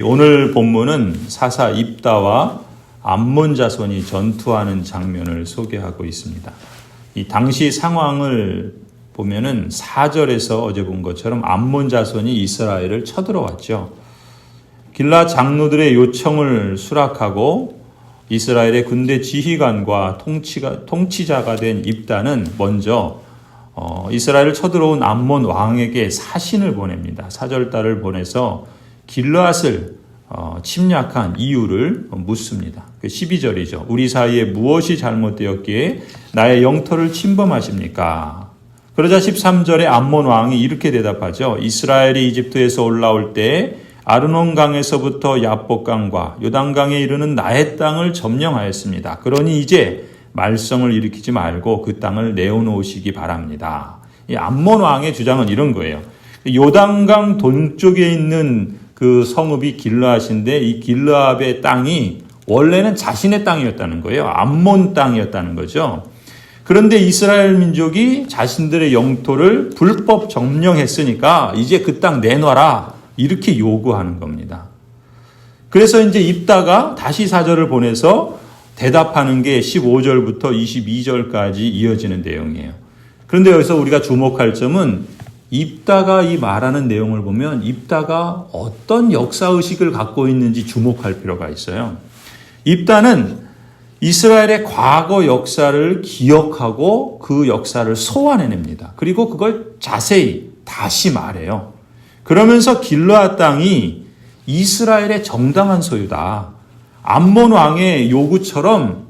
오늘 본문은 사사 입다와 암몬 자손이 전투하는 장면을 소개하고 있습니다. 이 당시 상황을 보면은 4절에서 어제 본 것처럼 암몬 자손이 이스라엘을 쳐들어왔죠. 길라 장로들의 요청을 수락하고 이스라엘의 군대 지휘관과 통치자가 된 입다는 먼저 이스라엘을 쳐들어온 암몬 왕에게 사신을 보냅니다. 사절달을 보내서 길르앗을 침략한 이유를 묻습니다. 12절이죠. 우리 사이에 무엇이 잘못되었기에 나의 영토를 침범하십니까? 그러자 13절에 암몬 왕이 이렇게 대답하죠. 이스라엘이 이집트에서 올라올 때 아르논강에서부터 야복강과 요단강에 이르는 나의 땅을 점령하였습니다. 그러니 이제 말썽을 일으키지 말고 그 땅을 내어놓으시기 바랍니다. 이 암몬 왕의 주장은 이런 거예요. 요단강 동쪽에 있는 그 성읍이 길르앗인데 이 길르앗의 땅이 원래는 자신의 땅이었다는 거예요. 암몬 땅이었다는 거죠. 그런데 이스라엘 민족이 자신들의 영토를 불법 점령했으니까 이제 그 땅 내놔라 이렇게 요구하는 겁니다. 그래서 이제 입다가 다시 사절을 보내서 대답하는 게 15절부터 22절까지 이어지는 내용이에요. 그런데 여기서 우리가 주목할 점은 입다가 이 말하는 내용을 보면 입다가 어떤 역사의식을 갖고 있는지 주목할 필요가 있어요. 입다는 이스라엘의 과거 역사를 기억하고 그 역사를 소환해냅니다. 그리고 그걸 자세히 다시 말해요. 그러면서 길르앗 땅이 이스라엘의 정당한 소유다. 암몬 왕의 요구처럼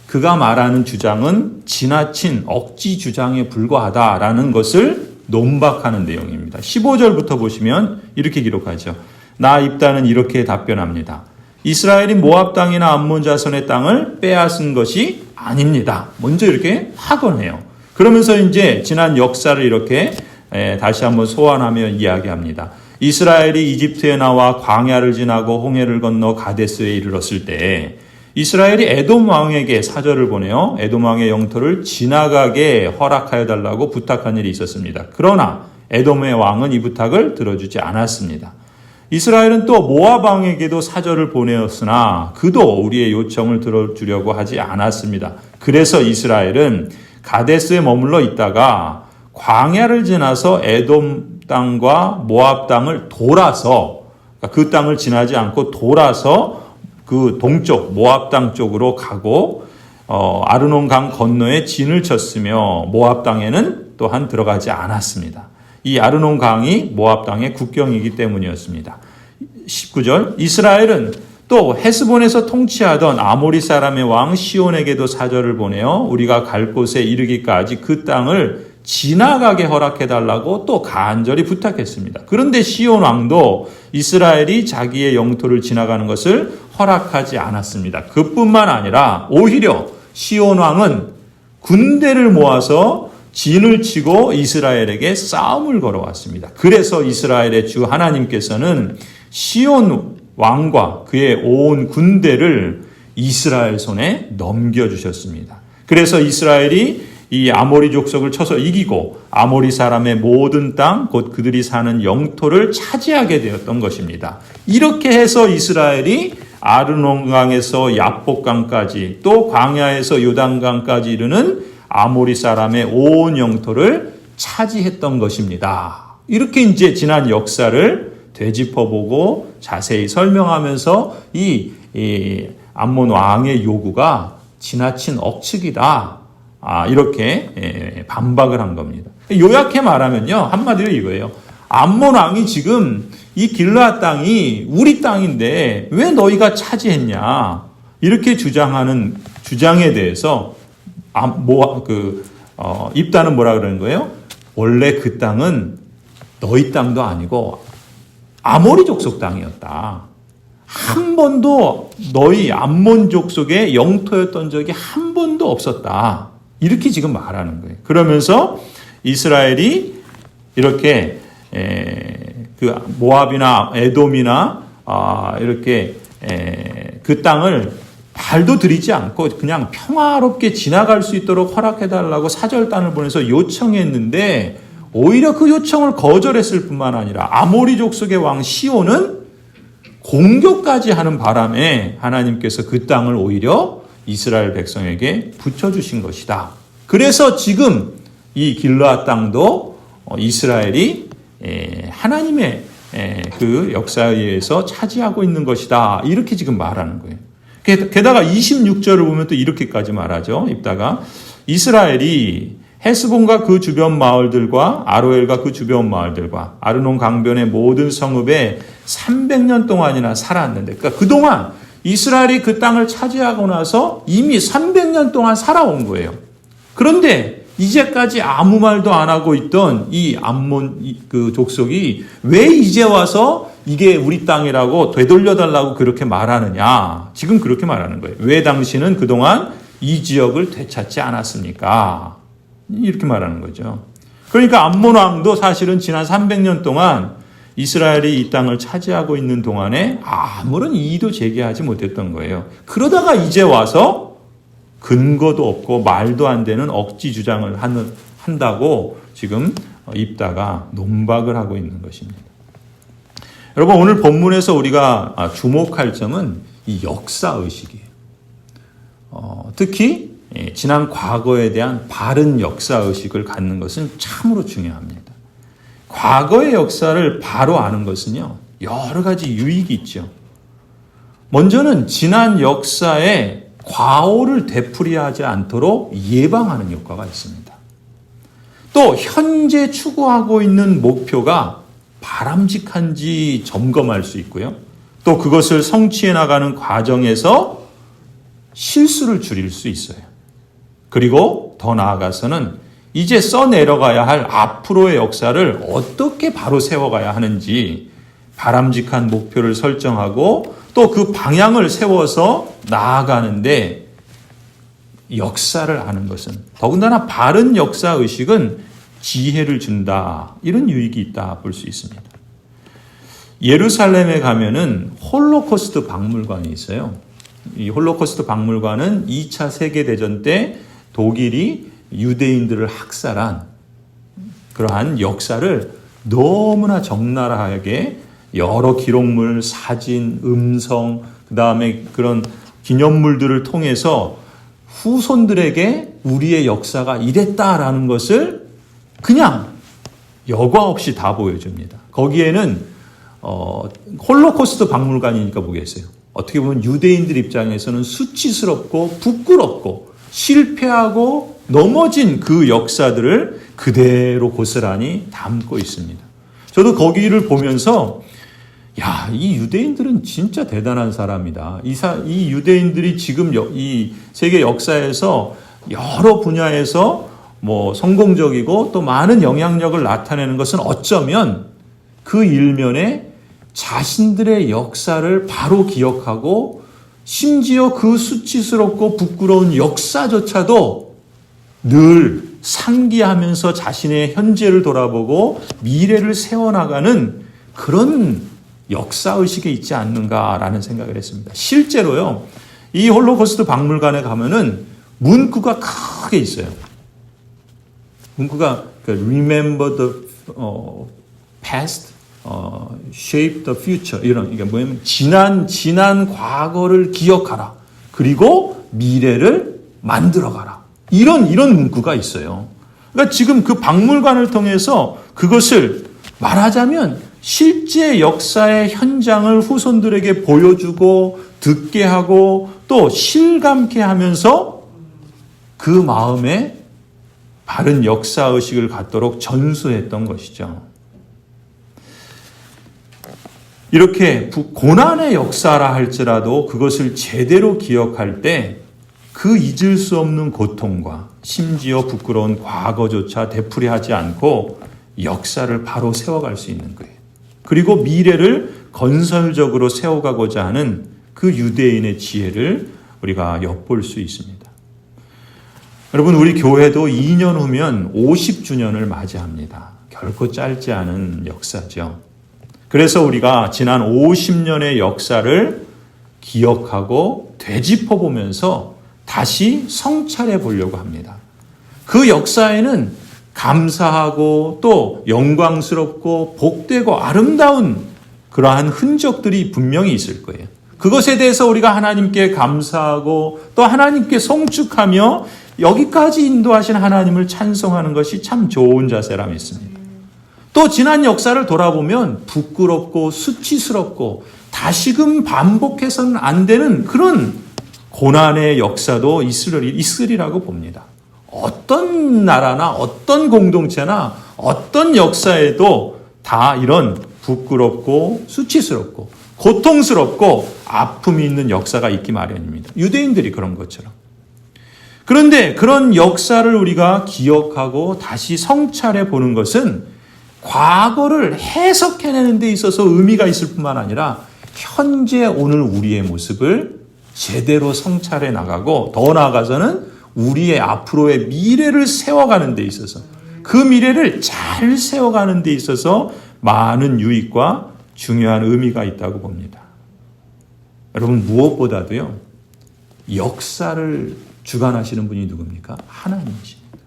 그가 말하는 주장은 지나친 억지 주장에 불과하다라는 것을 논박하는 내용입니다. 15절부터 보시면 이렇게 기록하죠. 나 입다는 이렇게 답변합니다. 이스라엘이 모압 땅이나 암몬 자손의 땅을 빼앗은 것이 아닙니다. 먼저 이렇게 확언해요. 그러면서 이제 지난 역사를 이렇게 다시 한번 소환하며 이야기합니다. 이스라엘이 이집트에 나와 광야를 지나고 홍해를 건너 가데스에 이르렀을 때 이스라엘이 에돔 왕에게 사절을 보내어 에돔 왕의 영토를 지나가게 허락하여 달라고 부탁한 일이 있었습니다. 그러나 에돔의 왕은 이 부탁을 들어주지 않았습니다. 이스라엘은 또 모압 왕에게도 사절을 보내었으나 그도 우리의 요청을 들어주려고 하지 않았습니다. 그래서 이스라엘은 가데스에 머물러 있다가 광야를 지나서 에돔 땅과 모압 땅을 돌아서 그 땅을 지나지 않고 돌아서 그 동쪽 모압 땅 쪽으로 가고 아르논 강 건너에 진을 쳤으며 모압 땅에는 또한 들어가지 않았습니다. 이 아르논 강이 모압 땅의 국경이기 때문이었습니다. 19절 이스라엘은 또 헤스본에서 통치하던 아모리 사람의 왕 시온에게도 사절을 보내어 우리가 갈 곳에 이르기까지 그 땅을 지나가게 허락해달라고 또 간절히 부탁했습니다. 그런데 시온 왕도 이스라엘이 자기의 영토를 지나가는 것을 허락하지 않았습니다. 그뿐만 아니라 오히려 시온 왕은 군대를 모아서 진을 치고 이스라엘에게 싸움을 걸어왔습니다. 그래서 이스라엘의 주 하나님께서는 시온 왕과 그의 온 군대를 이스라엘 손에 넘겨주셨습니다. 그래서 이스라엘이 이 아모리 족속을 쳐서 이기고 아모리 사람의 모든 땅, 곧 그들이 사는 영토를 차지하게 되었던 것입니다. 이렇게 해서 이스라엘이 아르논강에서 야복강까지 또 광야에서 요단강까지 이르는 아모리 사람의 온 영토를 차지했던 것입니다. 이렇게 이제 지난 역사를 되짚어보고 자세히 설명하면서 이 암몬 왕의 요구가 지나친 억측이다. 이렇게 반박을 한 겁니다. 요약해 말하면요. 한마디로 이거예요. 암몬 왕이 지금 이 길르앗 땅이 우리 땅인데 왜 너희가 차지했냐. 이렇게 주장하는 주장에 대해서 입다는 뭐라 그러는 거예요? 원래 그 땅은 너희 땅도 아니고 아모리 족속 땅이었다. 한 번도 너희 암몬 족속의 영토였던 적이 한 번도 없었다. 이렇게 지금 말하는 거예요. 그러면서 이스라엘이 이렇게 그 모압이나 에돔이나 이렇게 그 땅을 발도 들이지 않고 그냥 평화롭게 지나갈 수 있도록 허락해달라고 사절단을 보내서 요청했는데 오히려 그 요청을 거절했을 뿐만 아니라 아모리 족속의 왕 시온은 공격까지 하는 바람에 하나님께서 그 땅을 오히려 이스라엘 백성에게 붙여주신 것이다. 그래서 지금 이 길르앗 땅도 이스라엘이 하나님의 그 역사에 의해서 차지하고 있는 것이다. 이렇게 지금 말하는 거예요. 게다가 26절을 보면 또 이렇게까지 말하죠. 입다가 이스라엘이 헤스본과 그 주변 마을들과 아로엘과 그 주변 마을들과 아르논 강변의 모든 성읍에 300년 동안이나 살았는데, 그러니까 그동안 이스라엘이 그 땅을 차지하고 나서 이미 300년 동안 살아온 거예요. 그런데 이제까지 아무 말도 안 하고 있던 이 암몬 그 족속이 왜 이제 와서 이게 우리 땅이라고 되돌려달라고 그렇게 말하느냐. 지금 그렇게 말하는 거예요. 왜 당신은 그동안 이 지역을 되찾지 않았습니까? 이렇게 말하는 거죠. 그러니까 암몬 왕도 사실은 지난 300년 동안 이스라엘이 이 땅을 차지하고 있는 동안에 아무런 이의도 제기하지 못했던 거예요. 그러다가 이제 와서 근거도 없고 말도 안 되는 억지 주장을 한다고 지금 입다가 논박을 하고 있는 것입니다. 여러분, 오늘 본문에서 우리가 주목할 점은 이 역사의식이에요. 특히 지난 과거에 대한 바른 역사의식을 갖는 것은 참으로 중요합니다. 과거의 역사를 바로 아는 것은요, 여러 가지 유익이 있죠. 먼저는 지난 역사에 과오를 되풀이하지 않도록 예방하는 효과가 있습니다. 또 현재 추구하고 있는 목표가 바람직한지 점검할 수 있고요. 또 그것을 성취해 나가는 과정에서 실수를 줄일 수 있어요. 그리고 더 나아가서는 이제 써내려가야 할 앞으로의 역사를 어떻게 바로 세워가야 하는지 바람직한 목표를 설정하고 또 그 방향을 세워서 나아가는데 역사를 아는 것은, 더군다나 바른 역사의식은 지혜를 준다. 이런 유익이 있다 볼 수 있습니다. 예루살렘에 가면은 홀로코스트 박물관이 있어요. 이 홀로코스트 박물관은 2차 세계대전 때 독일이 유대인들을 학살한 그러한 역사를 너무나 적나라하게 여러 기록물, 사진, 음성, 그 다음에 그런 기념물들을 통해서 후손들에게 우리의 역사가 이랬다라는 것을 그냥 여과 없이 다 보여줍니다. 거기에는 홀로코스트 박물관이니까 보겠어요. 어떻게 보면 유대인들 입장에서는 수치스럽고 부끄럽고 실패하고 넘어진 그 역사들을 그대로 고스란히 담고 있습니다. 저도 거기를 보면서 야, 이 유대인들은 진짜 대단한 사람이다. 이 유대인들이 지금 이 세계 역사에서 여러 분야에서 성공적이고 또 많은 영향력을 나타내는 것은 어쩌면 그 일면에 자신들의 역사를 바로 기억하고 심지어 그 수치스럽고 부끄러운 역사조차도 늘 상기하면서 자신의 현재를 돌아보고 미래를 세워나가는 그런 역사의식이 있지 않는가라는 생각을 했습니다. 실제로요, 이 홀로코스트 박물관에 가면은 문구가 크게 있어요. 문구가 Remember the past, shape the future, 이게 뭐냐면 지난 과거를 기억하라. 그리고 미래를 만들어가라. 이런 문구가 있어요. 그러니까 지금 그 박물관을 통해서 그것을 말하자면 실제 역사의 현장을 후손들에게 보여주고 듣게 하고 또 실감케 하면서 그 마음에 바른 역사의식을 갖도록 전수했던 것이죠. 이렇게 고난의 역사라 할지라도 그것을 제대로 기억할 때 그 잊을 수 없는 고통과 심지어 부끄러운 과거조차 되풀이하지 않고 역사를 바로 세워갈 수 있는 거예요. 그리고 미래를 건설적으로 세워가고자 하는 그 유대인의 지혜를 우리가 엿볼 수 있습니다. 여러분, 우리 교회도 2년 후면 50주년을 맞이합니다. 결코 짧지 않은 역사죠. 그래서 우리가 지난 50년의 역사를 기억하고 되짚어보면서 다시 성찰해 보려고 합니다. 그 역사에는 감사하고 또 영광스럽고 복되고 아름다운 그러한 흔적들이 분명히 있을 거예요. 그것에 대해서 우리가 하나님께 감사하고 또 하나님께 송축하며 여기까지 인도하신 하나님을 찬송하는 것이 참 좋은 자세라 믿습니다. 또 지난 역사를 돌아보면 부끄럽고 수치스럽고 다시금 반복해서는 안 되는 그런 고난의 역사도 있으리라고 봅니다. 어떤 나라나 어떤 공동체나 어떤 역사에도 다 이런 부끄럽고 수치스럽고 고통스럽고 아픔이 있는 역사가 있기 마련입니다. 유대인들이 그런 것처럼. 그런데 그런 역사를 우리가 기억하고 다시 성찰해 보는 것은 과거를 해석해내는 데 있어서 의미가 있을 뿐만 아니라 현재 오늘 우리의 모습을 제대로 성찰해 나가고 더 나아가서는 우리의 앞으로의 미래를 세워가는 데 있어서 그 미래를 잘 세워가는 데 있어서 많은 유익과 중요한 의미가 있다고 봅니다. 여러분 무엇보다도요. 역사를 주관하시는 분이 누굽니까? 하나님이십니다.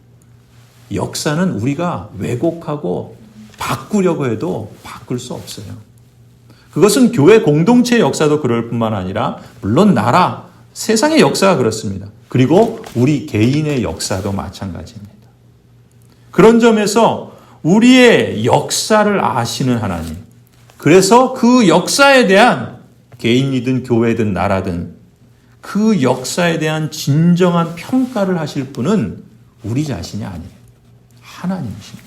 역사는 우리가 왜곡하고 바꾸려고 해도 바꿀 수 없어요. 그것은 교회 공동체의 역사도 그럴 뿐만 아니라 물론 나라, 세상의 역사가 그렇습니다. 그리고 우리 개인의 역사도 마찬가지입니다. 그런 점에서 우리의 역사를 아시는 하나님, 그래서 그 역사에 대한 개인이든 교회든 나라든 그 역사에 대한 진정한 평가를 하실 분은 우리 자신이 아니에요. 하나님이십니다.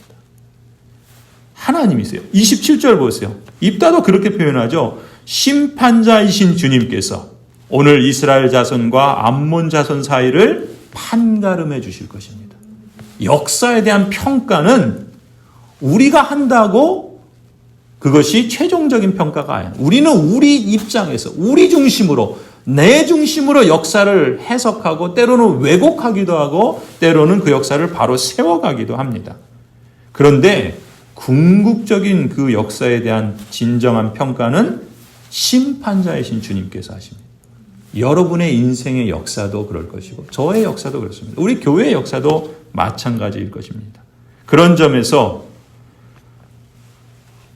하나님이세요. 27절 보세요. 입다도 그렇게 표현하죠. 심판자이신 주님께서 오늘 이스라엘 자손과 암몬 자손 사이를 판가름해 주실 것입니다. 역사에 대한 평가는 우리가 한다고 그것이 최종적인 평가가 아니에요. 우리는 우리 입장에서 우리 중심으로 내 중심으로 역사를 해석하고 때로는 왜곡하기도 하고 때로는 그 역사를 바로 세워가기도 합니다. 그런데 궁극적인 그 역사에 대한 진정한 평가는 심판자이신 주님께서 하십니다. 여러분의 인생의 역사도 그럴 것이고 저의 역사도 그렇습니다. 우리 교회의 역사도 마찬가지일 것입니다. 그런 점에서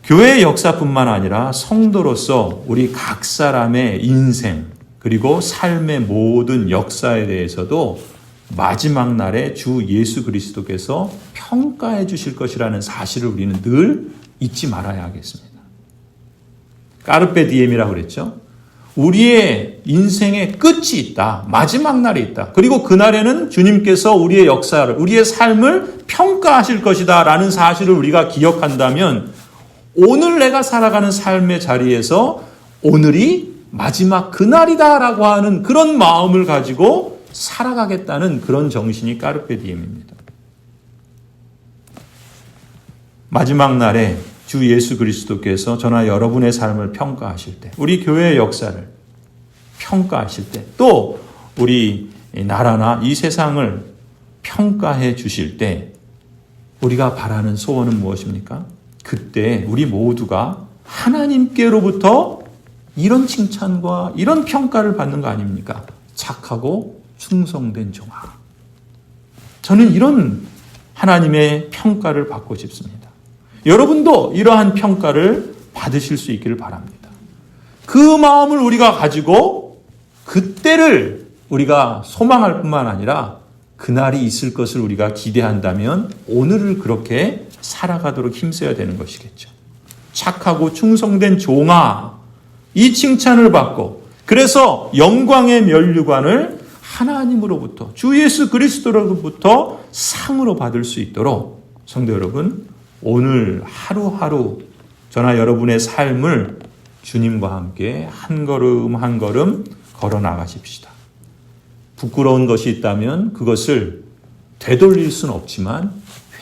교회의 역사뿐만 아니라 성도로서 우리 각 사람의 인생 그리고 삶의 모든 역사에 대해서도 마지막 날에 주 예수 그리스도께서 평가해 주실 것이라는 사실을 우리는 늘 잊지 말아야 하겠습니다. 까르페 디엠이라고 그랬죠. 우리의 인생의 끝이 있다. 마지막 날이 있다. 그리고 그날에는 주님께서 우리의 역사를, 우리의 삶을 평가하실 것이다 라는 사실을 우리가 기억한다면 오늘 내가 살아가는 삶의 자리에서 오늘이 마지막 그날이다 라고 하는 그런 마음을 가지고 살아가겠다는 그런 정신이 까르페 디엠입니다. 마지막 날에 주 예수 그리스도께서 저나 여러분의 삶을 평가하실 때, 우리 교회의 역사를 평가하실 때, 또 우리 나라나 이 세상을 평가해 주실 때 우리가 바라는 소원은 무엇입니까? 그때 우리 모두가 하나님께로부터 이런 칭찬과 이런 평가를 받는 거 아닙니까? 착하고 충성된 종아. 저는 이런 하나님의 평가를 받고 싶습니다. 여러분도 이러한 평가를 받으실 수 있기를 바랍니다. 그 마음을 우리가 가지고 그때를 우리가 소망할 뿐만 아니라 그날이 있을 것을 우리가 기대한다면 오늘을 그렇게 살아가도록 힘써야 되는 것이겠죠. 착하고 충성된 종아, 이 칭찬을 받고 그래서 영광의 면류관을 하나님으로부터 주 예수 그리스도로부터 상으로 받을 수 있도록 성도 여러분, 오늘 하루하루 저나 여러분의 삶을 주님과 함께 한 걸음 한 걸음 걸어 나가십시다. 부끄러운 것이 있다면 그것을 되돌릴 수는 없지만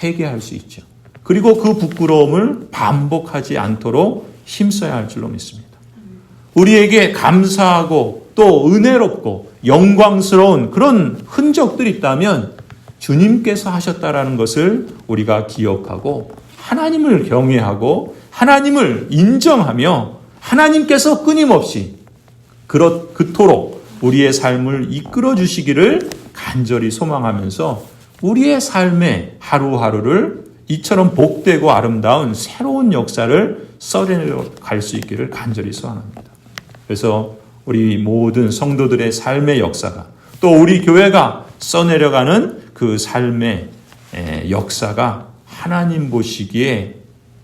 회개할 수 있죠. 그리고 그 부끄러움을 반복하지 않도록 힘써야 할 줄로 믿습니다. 우리에게 감사하고 또 은혜롭고 영광스러운 그런 흔적들이 있다면 주님께서 하셨다라는 것을 우리가 기억하고 하나님을 경외하고 하나님을 인정하며 하나님께서 끊임없이 그토록 우리의 삶을 이끌어 주시기를 간절히 소망하면서 우리의 삶의 하루하루를 이처럼 복되고 아름다운 새로운 역사를 써내려 갈 수 있기를 간절히 소원합니다. 그래서 우리 모든 성도들의 삶의 역사가 또 우리 교회가 써내려가는 그 삶의 역사가 하나님 보시기에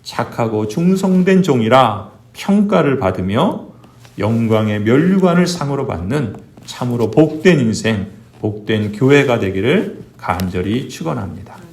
착하고 충성된 종이라 평가를 받으며 영광의 면류관을 상으로 받는 참으로 복된 인생, 복된 교회가 되기를 간절히 축원합니다.